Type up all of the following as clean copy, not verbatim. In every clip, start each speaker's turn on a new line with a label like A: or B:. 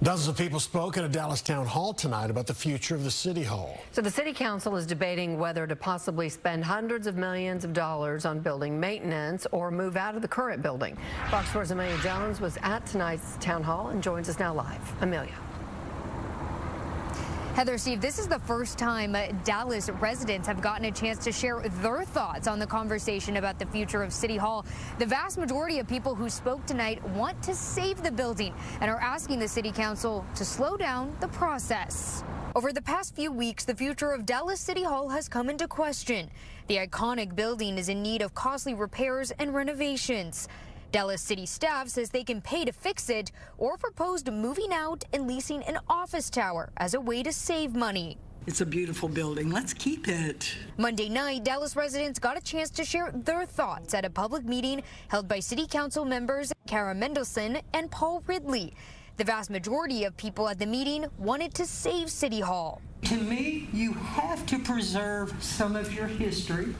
A: Dozens of people spoke at a Dallas town hall tonight about the future of the city hall.
B: So the city council is debating whether to possibly spend hundreds of millions of dollars on building maintenance or move out of the current building. Fox 4's Amelia Jones was at tonight's town hall and joins us now live. Amelia.
C: Heather, Steve, this is the first time Dallas residents have gotten a chance to share their thoughts on the conversation about the future of City Hall. The vast majority of people who spoke tonight want to save the building and are asking the city council to slow down the process. Over the past few weeks, the future of Dallas City Hall has come into question. The iconic building is in need of costly repairs and renovations. Dallas city staff says they can pay to fix it or proposed moving out and leasing an office tower as a way to save money.
D: It's a beautiful building. Let's keep it.
C: Monday night, Dallas residents got a chance to share their thoughts at a public meeting held by city council members Kara Mendelson and Paul Ridley. The vast majority of people at the meeting wanted to save City Hall.
E: To me, you have to preserve some of your history.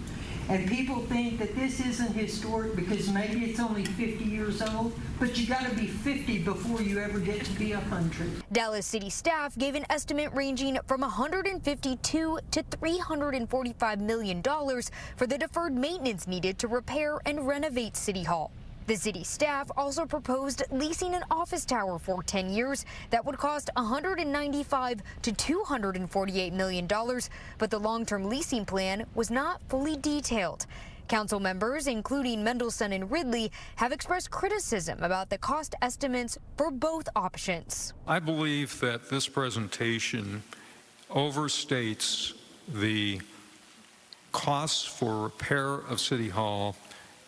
E: And people think that this isn't historic because maybe it's only 50 years old, but you got to be 50 before you ever get to be 100.
C: Dallas city staff gave an estimate ranging from $152 to $345 million for the deferred maintenance needed to repair and renovate City Hall. The city staff also proposed leasing an office tower for 10 years that would cost $195 to $248 million, but the long-term leasing plan was not fully detailed. Council members, including Mendelson and Ridley, have expressed criticism about the cost estimates for both options.
F: I believe that this presentation overstates the costs for repair of City Hall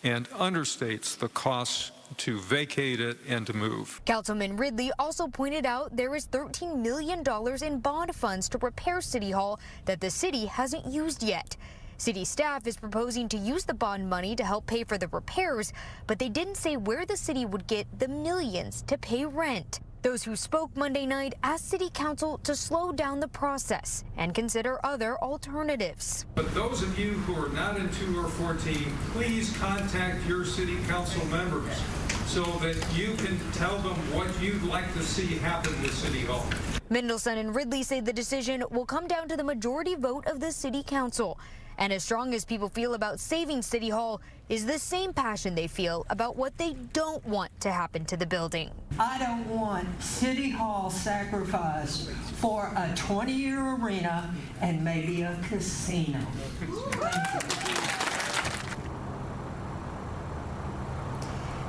F: and understates the costs to vacate it and to move.
C: Councilman Ridley also pointed out there is $13 million in bond funds to repair City Hall that the city hasn't used yet. City staff is proposing to use the bond money to help pay for the repairs, but they didn't say where the city would get the millions to pay rent. Those who spoke Monday night asked City Council to slow down the process and consider other alternatives.
F: But those of you who are not in 2 or 14, please contact your City Council members so that you can tell them what you'd like to see happen to City Hall.
C: Mendelson and Ridley say the decision will come down to the majority vote of the City Council. And as strong as people feel about saving City Hall is the same passion they feel about what they don't want to happen to the building.
E: I don't want City Hall sacrificed for a 20-year arena and maybe a casino.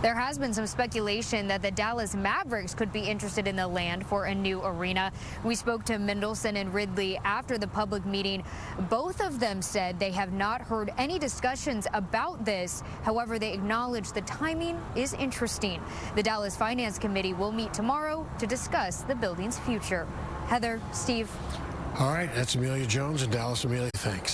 C: There has been some speculation that the Dallas Mavericks could be interested in the land for a new arena. We spoke to Mendelson and Ridley after the public meeting. Both of them said they have not heard any discussions about this. However, they acknowledge the timing is interesting. The Dallas Finance Committee will meet tomorrow to discuss the building's future. Heather, Steve.
A: All right, that's Amelia Jones in Dallas. Amelia, thanks.